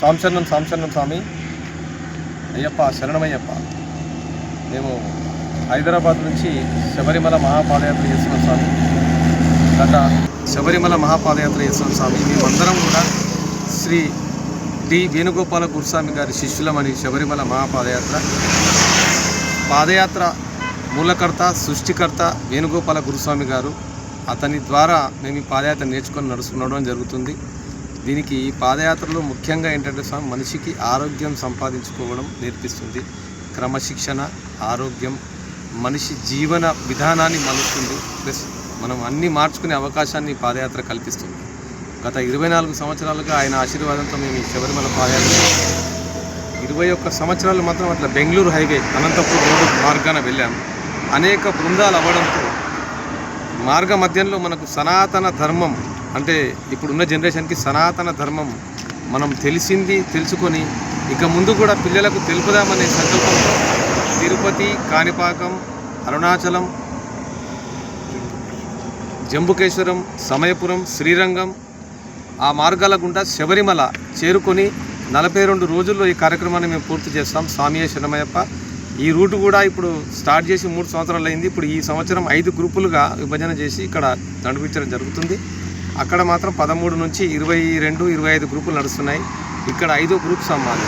సాంశరణం స్వామి అయ్యప్ప శరణమయ్యప్ప. మేము హైదరాబాద్ నుంచి శబరిమల మహాపాదయాత్ర చేస్తున్నాం స్వామి. గత శబరిమల మహాపాదయాత్ర చేస్తున్నాం స్వామి. మేమందరం కూడా శ్రీ డి వేణుగోపాల గురుస్వామి గారి శిష్యులమని శబరిమల పాదయాత్ర మూలకర్త సృష్టికర్త వేణుగోపాల గురుస్వామి గారు. అతని ద్వారా మేము ఈ పాదయాత్ర నేర్చుకొని నడవడం జరుగుతుంది. దీనికి ఈ పాదయాత్రలో ముఖ్యంగా ఏంటంటే స్వామి మనిషికి ఆరోగ్యం సంపాదించుకోవడం నేర్పిస్తుంది. క్రమశిక్షణ, ఆరోగ్యం, మనిషి జీవన విధానాన్ని మలుస్తుంది. ప్లస్ మనం అన్నీ మార్చుకునే అవకాశాన్ని పాదయాత్ర కల్పిస్తుంది. గత 24 సంవత్సరాలుగా ఆయన ఆశీర్వాదంతో మేము ఈ శబరిమల పాదయాత్ర 21 సంవత్సరాలు మాత్రం అట్లా బెంగళూరు హైవే అనంతపూర్ రోడ్డు మార్గాన వెళ్ళాము. అనేక బృందాలు అవ్వడంతో మార్గ మధ్యంలో మనకు సనాతన ధర్మం అంటే ఇప్పుడున్న జనరేషన్కి సనాతన ధర్మం మనం తెలుసుకొని ఇక ముందు కూడా పిల్లలకు తెలుపుదామనే సంకల్పంతో తిరుపతి, కాణిపాకం, అరుణాచలం, జంబుకేశ్వరం, సమయపురం, శ్రీరంగం ఆ మార్గాల గుండా శబరిమల చేరుకొని 42 రోజుల్లో ఈ కార్యక్రమాన్ని మేము పూర్తి చేస్తాం. స్వామియే శరణమయ్యప్ప. ఈ రూటు కూడా ఇప్పుడు స్టార్ట్ చేసి 3 సంవత్సరాలు అయింది. ఇప్పుడు ఈ సంవత్సరం 5 గ్రూపులుగా విభజన చేసి ఇక్కడ నడిపించడం జరుగుతుంది. అక్కడ మాత్రం 13 నుంచి 22, 25 గ్రూపులు నడుస్తున్నాయి. ఇక్కడ 5వ గ్రూప్ సమ్మాలి.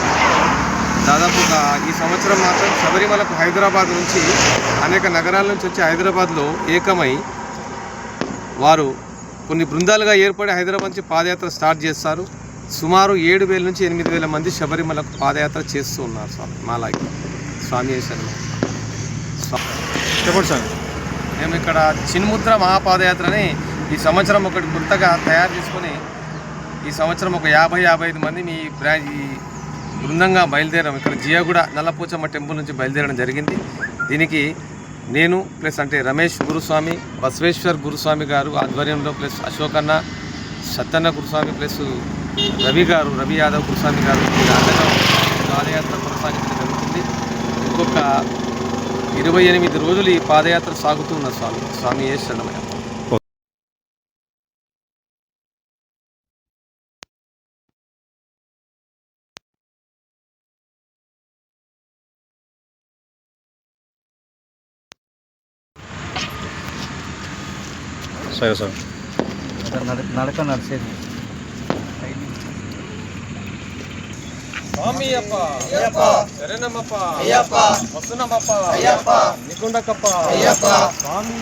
దాదాపుగా ఈ సంవత్సరం మాత్రం శబరిమలకు హైదరాబాద్ నుంచి అనేక నగరాల నుంచి వచ్చి హైదరాబాద్లో ఏకమై వారు కొన్ని బృందాలుగా ఏర్పడి హైదరాబాద్ నుంచి పాదయాత్ర స్టార్ట్ చేస్తారు. సుమారు 7,000 నుంచి 8,000 మంది శబరిమలకు పాదయాత్ర చేస్తూ ఉన్నారు స్వామి. మాలాకి స్వామి చెప్పండి సార్. మేము ఇక్కడ చిన్ముద్ర మహాపాదయాత్రని ఈ సంవత్సరం ఒకటి కొత్తగా తయారు చేసుకొని ఈ సంవత్సరం ఒక 50-55 మంది ఈ బృందంగా బయలుదేరాం. ఇక్కడ జియాగూడ నల్లపోచమ్మ టెంపుల్ నుంచి బయలుదేరడం జరిగింది. దీనికి నేను ప్లస్ అంటే రమేష్ గురుస్వామి, బసవేశ్వర్ గురుస్వామి గారు ఆధ్వర్యంలో ప్లస్ అశోకన్న, సత్తన్న గురుస్వామి ప్లస్ రవి యాదవ్ గురుస్వామి గారు పాదయాత్ర కొనసాగించడం జరుగుతుంది. ఇంకొక 28 రోజులు ఈ పాదయాత్ర సాగుతూ ఉన్న స్వామి ఏ శరణమయ్య. సరే సార్ నడక నడిచేది స్వామి అప్ప శరణమప్ప వస్తున్నమప్ప నికుండకప్ప స్వామి